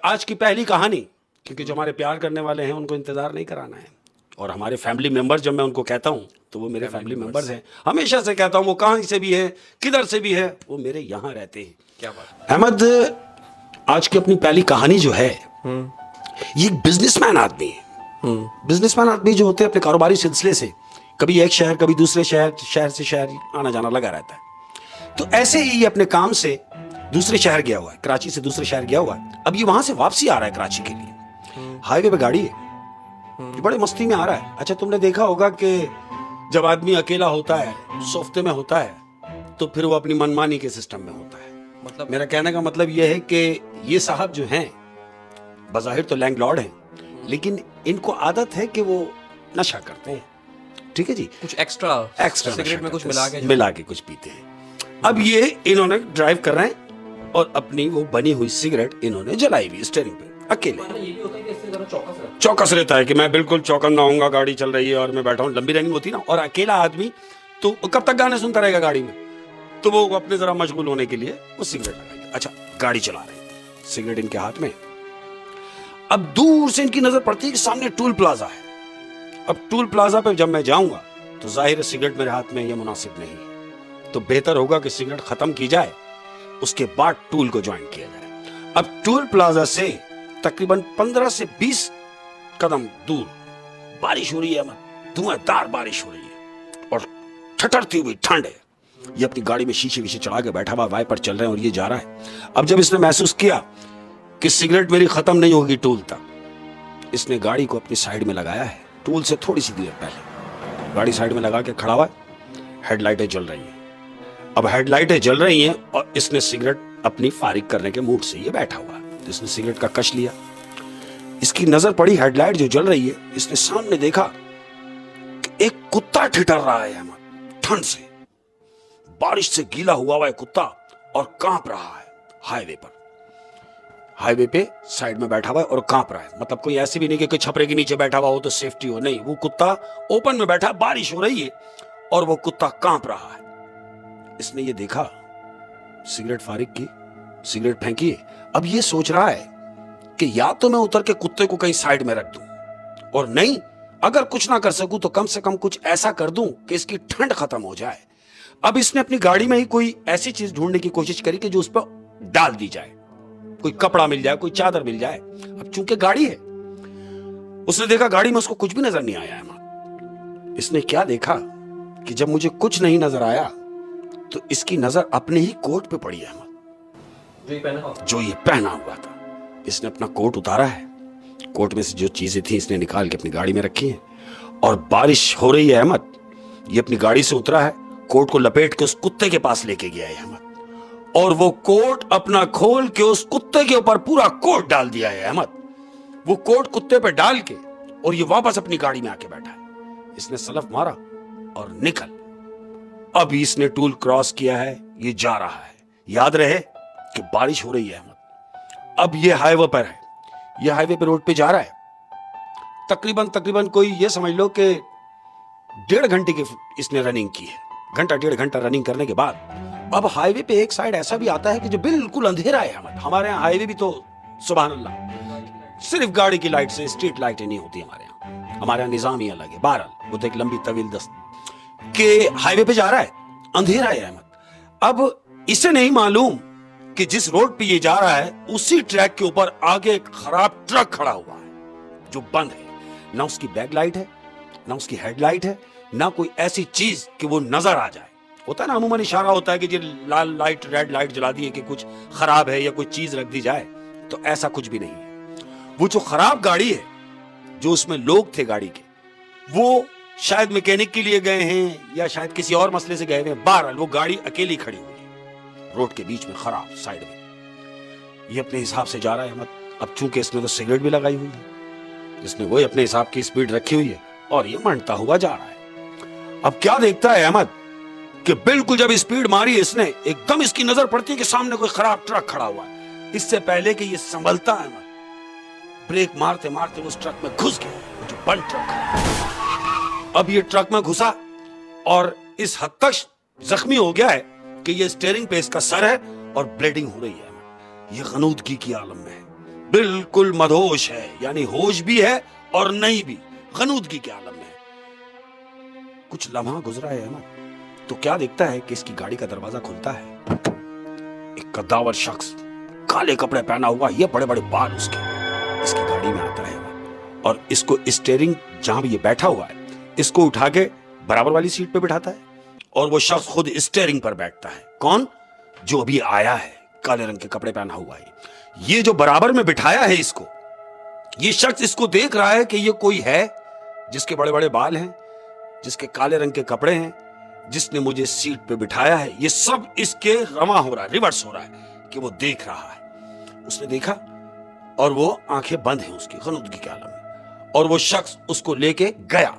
आज की पहली कहानी, क्योंकि जो हमारे प्यार करने वाले हैं उनको इंतजार नहीं कराना है, और हमारे फैमिली मेंबर्स जब मैं उनको कहता हूँ तो वो मेरे फैमिली मेंबर्स हैं, हमेशा से कहता हूँ, वो कहाँ से भी है, किधर से भी है, वो मेरे यहाँ रहते हैं। क्या बात। अहमद, आज की अपनी पहली कहानी जो है, ये एक बिजनेसमैन आदमी है। बिजनेसमैन आदमी जो होते हैं अपने कारोबारी सिलसिले से कभी एक शहर कभी दूसरे शहर, शहर से शहर आना जाना लगा रहता है। तो ऐसे ही ये अपने काम से दूसरे शहर गया हुआ है, कराची से दूसरे शहर गया हुआ है। अब ये वहां से वापसी आ रहा है कराची के लिए। हाईवे पे गाड़ी है, ये बड़े मस्ती में आ रहा है। अच्छा, तुमने देखा होगा कि जब आदमी अकेला होता है, सोफ्ते में होता है, तो फिर वो अपनी मनमानी के सिस्टम में होता है। मतलब मेरा कहने का मतलब ये है कि ये साहब जो हैं बज़ाहिर तो लैंडलॉर्ड हैं, लेकिन इनको आदत है कि वो नशा करते हैं। ठीक है जी, कुछ एक्स्ट्रा सिगरेट में कुछ मिला के कुछ पीते हैं। अब ये इन्होंने ड्राइव कर रहे हैं और अपनी वो बनी हुई सिगरेट इन्होंने जलाई हुई स्टीयरिंग पे अकेले। ये भी होता है कि इससे जरा चौकस रहता है कि मैं बिल्कुल चौकन्ना होऊंगा, गाड़ी चल रही है और मैं बैठा हूँ, लंबी रनिंग होती ना, और अकेला आदमी तो कब तक गाने सुनता रहेगा गाड़ी में, तो वो अपने जरा मशगूल होने के लिए वो सिगरेट लगाएंगे। अच्छा, गाड़ी चला रहे हैं, सिगरेट इनके हाथ में। अब दूर से इनकी नजर पड़ती है कि सामने टूल प्लाजा है। अब टूल प्लाजा पे जब मैं जाऊंगा तो जाहिर है सिगरेट मेरे हाथ में ये मुनासिब नहीं है, तो बेहतर होगा कि सिगरेट खत्म की जाए, उसके बाद टूल को ज्वाइन किया जाए। अब टूल प्लाजा से तकरीबन 15 से 20 कदम दूर बारिश हो रही है, धुआंधार बारिश हो रही है और ठठरती हुई ठंड है। ये अपनी गाड़ी में शीशे विशे चढ़ा के बैठा हुआ, वाइपर चल रहे हैं और ये जा रहा है। अब जब इसने महसूस किया कि सिगरेट मेरी खत्म नहीं होगी टूल तक, इसने गाड़ी को अपनी साइड में लगाया है, टूल से थोड़ी सी दूर पहले गाड़ी साइड में लगा के खड़ा हुआ है। हेडलाइटें जल रही हैं। अब हेडलाइटें जल रही हैं और इसने सिगरेट अपनी फारिग करने के मूड से ये बैठा हुआ है, तो इसने सिगरेट का कश लिया। इसकी नजर पड़ी हेडलाइट जो जल रही है, इसने सामने देखा कि एक कुत्ता ठिठर रहा है ठंड से, बारिश से गीला हुआ है कुत्ता और कांप रहा है हाईवे पर। हाईवे पे साइड में बैठा हुआ है और कांप रहा है। मतलब कोई ऐसी भी नहीं कि कोई छपरे के नीचे बैठा हुआ हो तो सेफ्टी हो, नहीं, वो कुत्ता ओपन में बैठा, बारिश हो रही है और वो कुत्ता कांप रहा है। इसने ये देखा, सिगरेट फारिग की, सिगरेट फेंकी। अब ये सोच रहा है कि या तो मैं उतर के कुत्ते को कहीं साइड में रख दूं, और नहीं, अगर कुछ ना कर सकूं तो कम से कम कुछ ऐसा कर दूं कि इसकी ठंड खत्म हो जाए। अब इसने अपनी गाड़ी में ही कोई ऐसी चीज ढूंढने की कोशिश करी कि जो उस पर डाल दी जाए, कोई कपड़ा मिल जाए, कोई चादर मिल जाए। अब चूंकि गाड़ी है, उसने देखा गाड़ी में उसको कुछ भी नजर नहीं आया है। इसने क्या देखा कि जब मुझे कुछ नहीं नजर आया तो इसकी नजर अपने ही कोट पे पड़ी है, जो ये पहना हुआ था। इसने अपना कोट उतारा है, कोट में से जो चीजें थी इसने निकाल के अपनी गाड़ी में रखी है, और बारिश हो रही है अहमद। ये अपनी गाड़ी से उतरा है, कोट को लपेट के उस कुत्ते के पास लेके गया है अहमद, और वो कोट अपना खोल के उस कुत्ते के ऊपर पूरा कोट डाल दिया है अहमद। वो कोट कुत्ते पे डाल के और ये वापस अपनी गाड़ी में आके बैठा है। इसने सलफ मारा और निकल। अब इसने टूल क्रॉस किया है, ये जा रहा है। याद रहे कि बारिश हो रही है अहमद। अब ये हाईवे पर है, ये हाईवे पे रोड पे जा रहा है। तकरीबन कोई ये समझ लो कि 1.5 घंटे की इसने रनिंग की है। घंटा 1.5 घंटा रनिंग करने के बाद अब हाईवे पे एक साइड ऐसा भी आता है कि जो बिल्कुल अंधेरा है अहमद। हमारे यहाँ हाईवे भी तो सुभान अल्लाह सिर्फ गाड़ी की लाइट से, स्ट्रीट लाइटें नहीं होती हमारे यहाँ। हमारे यहाँ निजाम ही अलग है। बहरहाल वो तो एक लंबी तवील दस्त के हाईवे पे जा रहा है, अंधेरा है अहमद। अब इसे नहीं मालूम कि जिस रोड पे ये जा रहा है उसी ट्रैक के ऊपर आगे एक खराब ट्रक खड़ा हुआ है जो बंद है। ना उसकी बैक लाइट है, ना उसकी हेडलाइट है, ना कोई ऐसी चीज कि वो नजर आ जाए। होता है ना, अमूमन इशारा होता है कि जी लाल लाइट रेड लाइट जला दी है कि कुछ खराब है या कोई चीज रख दी जाए, तो ऐसा कुछ भी नहीं है। वो जो खराब गाड़ी है, जो उसमें लोग थे गाड़ी के, वो शायद मैकेनिक के लिए गए हैं या शायद किसी और मसले से गए हुए हैं। बहरहाल वो गाड़ी अकेली खड़ी हुई है रोड के बीच में, खराब साइड में। ये अपने हिसाब से जा रहा है अहमद। अब चूंकि इसने तो सिगरेट भी लगाई हुई है, इसने वही अपने हिसाब की स्पीड रखी हुई है और ये मंडता हुआ जा रहा है। अब क्या देखता है अहमद कि बिल्कुल जब स्पीड मारी इसने, एकदम इसकी नजर पड़ती है कि सामने कोई खराब ट्रक खड़ा हुआ है। इससे पहले कि ये संभलता है, ब्रेक मारते मारते उस ट्रक में घुस गया, जो बंद ट्रक है। अब ये ट्रक में घुसा और इस हद तक जख्मी हो गया है कि ये स्टीयरिंग पे इसका सर है और ब्लीडिंग हो रही है। ये गनूदगी की आलम में है, बिल्कुल मदहोश है, यानी होश भी है और नहीं भी, गनूदगी के आलम में है। कुछ लम्हा गुजरा है अहमद, तो क्या देखता है कि इसकी गाड़ी का दरवाजा खुलता है। एक कद्दावर शख्स, काले कपड़े पहना हुआ, ये बड़े बड़े बाल उसके, इसकी गाड़ी में आता है और इसको स्टीयरिंग जहां भी ये बैठा हुआ है, इसको उठा के बराबर वाली सीट पे बिठाता है और वो शख्स खुद स्टीयरिंग पर बैठता है। कौन? जो अभी आया है, काले रंग के कपड़े पहना हुआ है। ये जो बराबर में बिठाया है इसको, ये शख्स इसको देख रहा है कि ये कोई है जिसके बड़े बड़े बाल हैं, जिसके काले रंग के कपड़े हैं, जिसने मुझे सीट पे बिठाया है। ये सब इसके रमा हो रहा है, रिवर्स हो रहा है कि वो देख रहा है। उसने देखा और वो आंखें बंद हैं उसकी, गनूदगी के आलम में, और वो शख्स उसको लेके गया।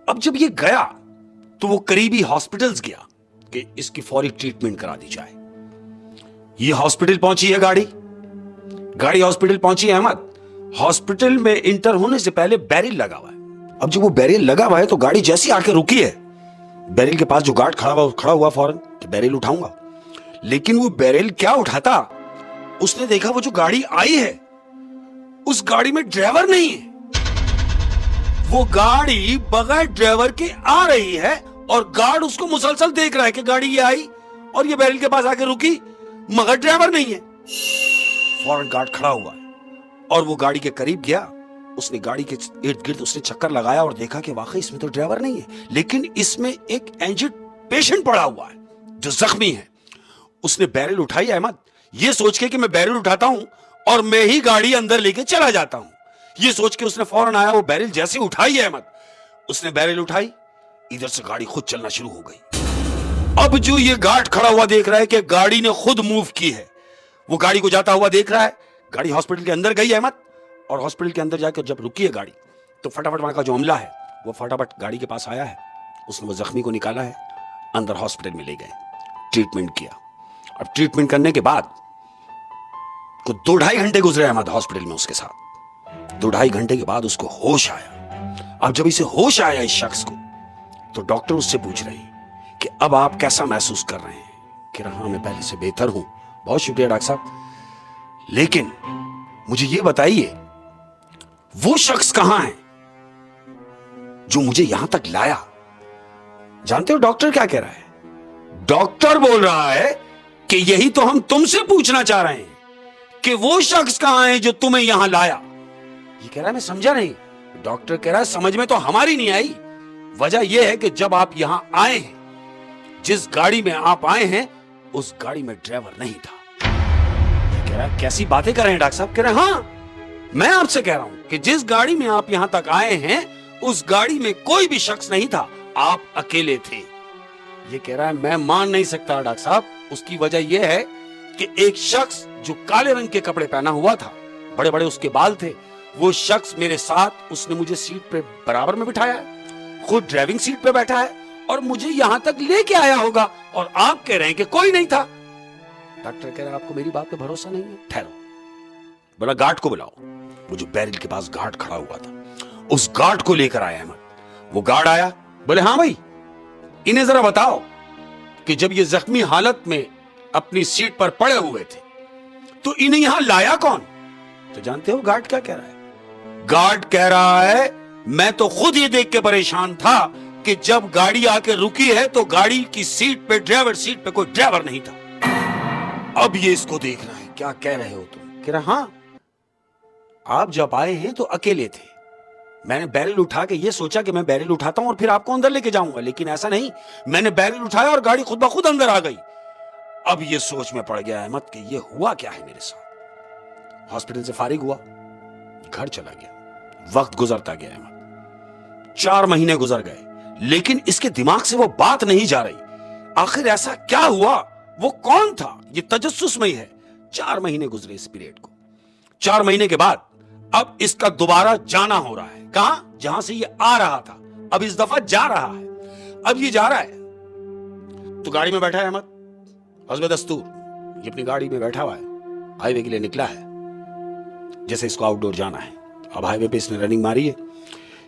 अब जब ये गया तो वो करीबी हॉस्पिटल्स गया कि इसकी फौरी ट्रीटमेंट करा दी जाए। ये हॉस्पिटल पहुंची है गाड़ी हॉस्पिटल पहुंची है अहमद। हॉस्पिटल में इंटर होने से पहले बैरिल लगा हुआ है। अब जब वो बैरिल लगा हुआ है तो गाड़ी जैसी आके रुकी है, बैरिल के पास जो गार्ड खड़ा हुआ फौरन कि बैरिल उठाऊंगा, लेकिन वो बैरिल क्या उठाता, उसने देखा वो जो गाड़ी आई है उस गाड़ी में ड्राइवर नहीं है। वो गाड़ी बगैर ड्राइवर के आ रही है और गार्ड उसको मुसलसल देख रहा है कि गाड़ी ये आई और ये बैरिल के पास आके रुकी, मगर ड्राइवर नहीं है। फौरन गार्ड खड़ा हुआ है और वो गाड़ी के करीब गया। उसने गाड़ी के इर्द गिर्द उसने चक्कर लगाया और देखा कि वाकई इसमें तो ड्राइवर नहीं है, लेकिन इसमें एक इंजर्ड पेशेंट पड़ा हुआ है जो जख्मी है। उसने बैरिल उठाई अहमद, ये सोच के कि मैं बैरिल उठाता हूं और मैं ही गाड़ी अंदर लेके चला जाता हूं, ये सोच के उसने फौरन आया, वो बैरिल जैसे उठाई है अहमद, उसने बैरिल उठाई, इधर से गाड़ी खुद चलना शुरू हो गई। अब जो ये गार्ड खड़ा हुआ देख रहा है कि गाड़ी ने खुद मूव की है, वो गाड़ी को जाता हुआ देख रहा है। गाड़ी हॉस्पिटल के अंदर गई अहमद, और हॉस्पिटल के अंदर जाकर जब रुकी है गाड़ी तो फटाफट वहां का जो अमला है वो फटाफट गाड़ी के पास आया है। उसने वो जख्मी को निकाला है, अंदर हॉस्पिटल में ले गए, ट्रीटमेंट किया। अब ट्रीटमेंट करने के बाद को 2-2.5 घंटे गुजरे अहमद हॉस्पिटल में उसके साथ। 2-2.5 घंटे के बाद उसको होश आया। अब जब इसे होश आया इस शख्स को, तो डॉक्टर उससे पूछ रहे हैं कि अब आप कैसा महसूस कर रहे हैं? कि हाँ, मैं पहले से बेहतर हूं। बहुत शुक्रिया डॉक्टर साहब, लेकिन मुझे ये बताइए वो शख्स कहां है जो मुझे यहां तक लाया? जानते हो डॉक्टर क्या कह रहा है? डॉक्टर बोल रहा है कि यही तो हम तुमसे पूछना चाह रहे हैं कि वो शख्स कहां है जो तुम्हें यहां लाया। ये कह रहा है मैं समझा नहीं। डॉक्टर कह रहा है समझ में तो हमारी नहीं आई। वजह यह है कि जब आप यहां आए हैं, जिस गाड़ी में आप आए हैं उस गाड़ी में ड्राइवर नहीं था। कह रहा है कैसी बातें कर रहे हैं डॉक्टर साहब? कह रहे हैं हाँ, मैं आपसे कह रहा हूं कि जिस गाड़ी में आप यहां तक आए हैं उस गाड़ी में कोई भी शख्स नहीं था, आप अकेले थे। ये कह रहा है मैं मान नहीं सकता डॉक्टर साहब। उसकी वजह यह है कि एक शख्स जो काले रंग के कपड़े पहना हुआ था, बड़े बड़े उसके बाल थे, वो शख्स मेरे साथ, उसने मुझे सीट पे बराबर में बिठाया है, खुद ड्राइविंग सीट पे बैठा है और मुझे यहां तक लेके आया होगा, और आप कह रहे हैं कि कोई नहीं था। डॉक्टर कह रहा है आपको मेरी बात पे भरोसा नहीं है? ठहरो, बोला गार्ड को बुलाओ। वो जो बैरिल के पास गार्ड खड़ा हुआ था, उस गार्ड को लेकर आया अहमद। वो गार्ड आया, बोले हाँ भाई, इन्हें जरा बताओ कि जब ये जख्मी हालत में अपनी सीट पर पड़े हुए थे तो इन्हें यहां लाया कौन? तो जानते हो गार्ड क्या कह रहा है? गार्ड कह रहा है मैं तो खुद ये देख के परेशान था कि जब गाड़ी आके रुकी है तो गाड़ी की सीट पे, ड्राइवर सीट पे कोई ड्राइवर नहीं था। अब ये इसको देख रहा है, क्या कह रहे हो तुम? कह रहा हाँ, आप जब आए हैं तो अकेले थे, मैंने बैरिल उठा के ये सोचा कि मैं बैरिल उठाता हूं और फिर आपको अंदर लेके जाऊंगा, लेकिन ऐसा नहीं, मैंने बैरिल उठाया और गाड़ी खुद ब खुद अंदर आ गई। अब ये सोच में पड़ गया अहमद कि ये हुआ क्या है मेरे साथ। हॉस्पिटल से फारिग हुआ, घर चला गया, वक्त गुजरता गया अहमद। 4 महीने गुजर गए, लेकिन इसके दिमाग से वो बात नहीं जा रही। आखिर ऐसा क्या हुआ, वो कौन था? ये तजस्सुस में ही है। 4 महीने गुजरे इस पीरियड को। 4 महीने के बाद अब इसका दोबारा जाना हो रहा है। कहां? जहां से ये आ रहा था, अब इस दफा जा रहा है। अब ये जा रहा है तो गाड़ी में बैठा है अहमद, हस्ब दस्तूर ये अपनी गाड़ी में बैठा हुआ है, हाईवे के लिए निकला है, जैसे इसको आउटडोर जाना है। अब हाईवे पे इसने रनिंग मारी है,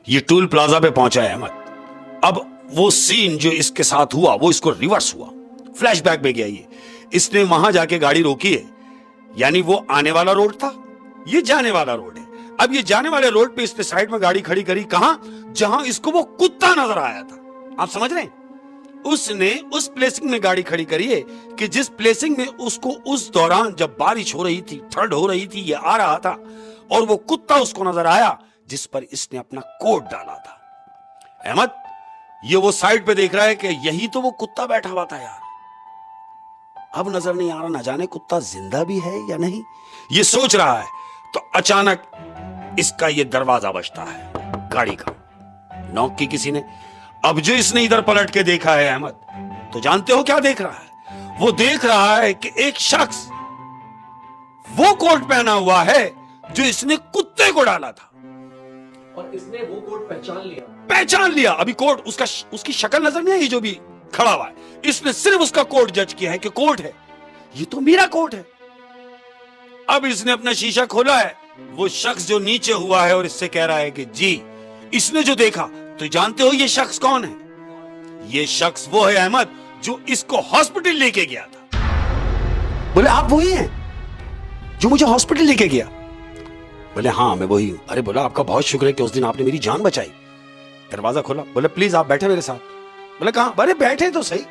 ये टूल प्लाजा पे पहुंचा है अहमद। अब वो सीन जो इसके साथ हुआ वो इसको रिवर्स हुआ, फ्लैशबैक में गया। ये इसने वहां जाके गाड़ी रोकी है, यानी वो आने वाला रोड था, ये जाने वाला रोड है। अब ये जाने वाले रोड पे इसने साइड में गाड़ी खड़ी करी, कहां? जहां इसको वो कुत्ता नजर आया था। आप समझ रहे हैं? उसने उस प्लेसिंग में गाड़ी खड़ी करी है कि जिस प्लेसिंग में उसको उस दौरान जब बारिश हो रही थी, ठंड हो रही थी, ये आ रहा था और वो कुत्ता उसको नजर आया जिस पर इसने अपना कोट डाला था। अहमद, ये वो साइड पे देख रहा है कि यही तो वो कुत्ता बैठा हुआ था यार। अब नजर नहीं आ रहा, ना जाने कुत्ता जिंदा भी है या नहीं, ये सोच रहा है। तो अचानक इसका ये दरवाजा बजता है गाड़ी का, नॉक की किसी ने। अब जो इसने इधर पलट के देखा है अहमद, तो जानते हो क्या देख रहा है? वो देख रहा है कि एक शख्स वो कोट पहना हुआ है जो इसने कुत्ते को डाला था, और इसने वो कोट पहचान लिया। अभी कोट उसकी शक्ल नजर नहीं आई जो भी खड़ा हुआ है, इसने सिर्फ उसका कोट जज किया है कि कोट है, ये तो मेरा कोट है। अब इसने अपना शीशा खोला है, वो शख्स जो नीचे हुआ है और इससे कह रहा है कि जी, इसने जो देखा, तो जानते हो ये शख्स कौन है? ये शख्स वो है अहमद जो इसको हॉस्पिटल लेके गया था। बोले आप वही हैं जो मुझे हॉस्पिटल लेके गया? बोले हाँ मैं वही हूं। अरे बोला आपका बहुत शुक्र है कि उस दिन आपने मेरी जान बचाई। दरवाजा खोला, बोले प्लीज आप बैठे मेरे साथ। बोले कहाँ? अरे बैठे तो सही,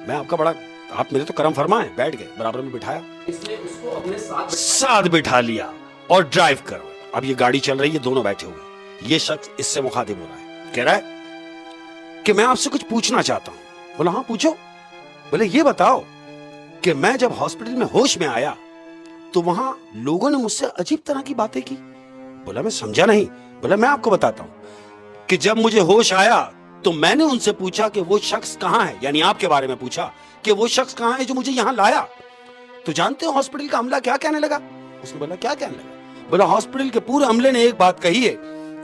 मैं आपका बड़ा, आप मेरे तो करम फरमा है। बैठ गए, बराबर में बिठाया, इसने उसको अपने साथ बिठा लिया और ड्राइव करो। अब ये गाड़ी चल रही है, दोनों बैठे हुए। ये शख्स इससे मुखातिब हो रहा है, कह रहा है कि मैं आपसे कुछ पूछना चाहता हूं। बोला हाँ पूछो। बोले ये बताओ कि मैं जब हॉस्पिटल में होश में आया तो वहां लोगों ने मुझसे अजीब तरह की बातें की। बोला मैं समझा नहीं। बोला मैं आपको बताता हूं कि जब मुझे होश आया तो मैंने उनसे पूछा कि वो शख्स कहां है, यानी आपके बारे में पूछा कि वो शख्स कहां है जो मुझे यहां लाया। तो जानते हो हॉस्पिटल का अमला क्या कहने लगा? उसने बोला क्या कहने लगा? बोला हॉस्पिटल के पूरे अमले ने एक बात कही है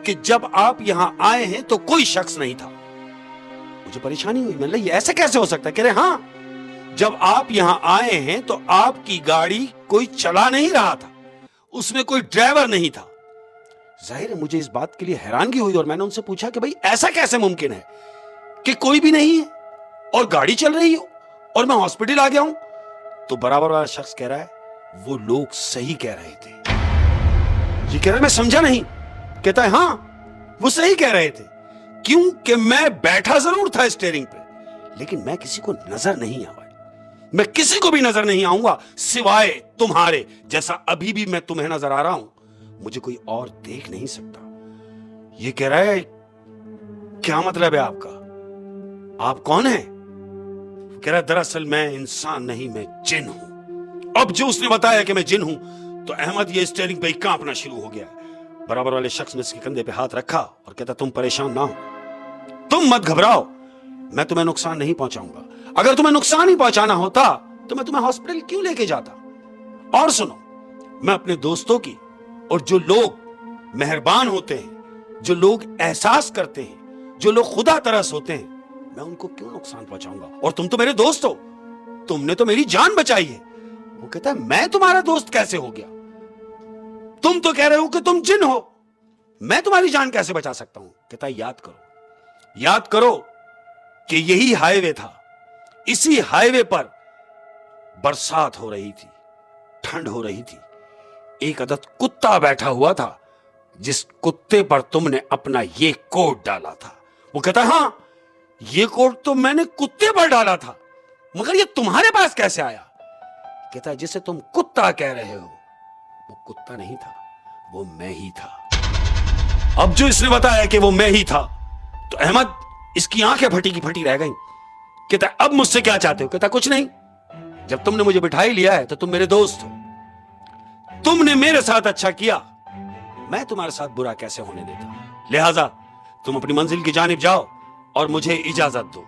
कि जब आप यहां आए हैं तो कोई शख्स नहीं था। मुझे परेशानी हुई, मतलब ये ऐसे कैसे हो सकता है? कह रहे हाँ, जब आप यहां आए हैं तो आपकी गाड़ी कोई चला नहीं रहा था, उसमें कोई ड्राइवर नहीं था। जाहिर है मुझे इस बात के लिए हैरानगी हुई और मैंने उनसे पूछा कि भाई ऐसा कैसे मुमकिन है कि कोई भी नहीं है और गाड़ी चल रही हो और मैं हॉस्पिटल आ गया हूं? तो बराबर वाला शख्स कह रहा है वो लोग सही कह रहे थे। ये कह रहा है मैं समझा नहीं। कहता है हाँ वो सही कह रहे थे, क्योंकि मैं बैठा जरूर था स्टीयरिंग पे, लेकिन मैं किसी को नजर नहीं आया। मैं किसी को भी नजर नहीं आऊंगा सिवाय तुम्हारे, जैसा अभी भी मैं तुम्हें नजर आ रहा हूं, मुझे कोई और देख नहीं सकता। ये कह रहा है क्या मतलब है आपका, आप कौन है? कह रहा है दरअसल मैं इंसान नहीं, मैं जिन हूं। अब जो उसने बताया कि मैं जिन हूं तो अहमद ये स्टीयरिंग पे कांपना शुरू हो गया। बराबर वाले शख्स ने इसके कंधे पे हाथ रखा और कहता तुम परेशान ना हो, तुम मत घबराओ, मैं तुम्हें नुकसान नहीं पहुंचाऊंगा। अगर तुम्हें नुकसान ही पहुंचाना होता तो मैं तुम्हें हॉस्पिटल क्यों लेके जाता? और सुनो, मैं अपने दोस्तों की, और जो लोग मेहरबान होते हैं, जो लोग एहसास करते हैं, जो लोग खुदा तरस होते हैं, मैं उनको क्यों नुकसान पहुंचाऊंगा? और तुम तो मेरे दोस्त हो, तुमने तो मेरी जान बचाई है। वो कहता है मैं तुम्हारा दोस्त कैसे हो गया? तुम तो कह रहे हो कि तुम जिन हो, मैं तुम्हारी जान कैसे बचा सकता हूं? कहता है याद करो कि यही हाईवे था, इसी हाईवे पर बरसात हो रही थी, ठंड हो रही थी, एक अदद कुत्ता बैठा हुआ था जिस कुत्ते पर तुमने अपना ये कोट डाला था। वो कहता है हाँ ये कोट तो मैंने कुत्ते पर डाला था, मगर ये तुम्हारे पास कैसे आया? कहता है जिसे तुम कुत्ता कह रहे हो वो कुत्ता नहीं था, वो मैं ही था। अब जो इसने बताया कि वो मैं ही था तो अहमद इसकी आंखें फटी की फटी रह गई। कहता अब मुझसे क्या चाहते हो? कहता कुछ नहीं, जब तुमने मुझे बिठा ही लिया है तो तुम मेरे दोस्त हो, तुमने मेरे साथ अच्छा किया, मैं तुम्हारे साथ बुरा कैसे होने देता? लिहाजा तुम अपनी मंजिल की जानिब जाओ और मुझे इजाजत दो।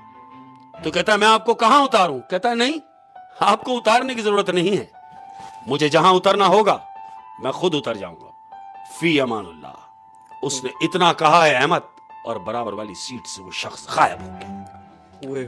तो कहता है मैं आपको कहां उतारूं? कहता है नहीं, आपको उतारने की जरूरत नहीं है, मुझे जहां उतरना होगा मैं खुद उतर जाऊंगा। फी अमानुल्लाह। उसने इतना कहा है अहमद, और बराबर वाली सीट से वो शख्स गायब हो गया। ओए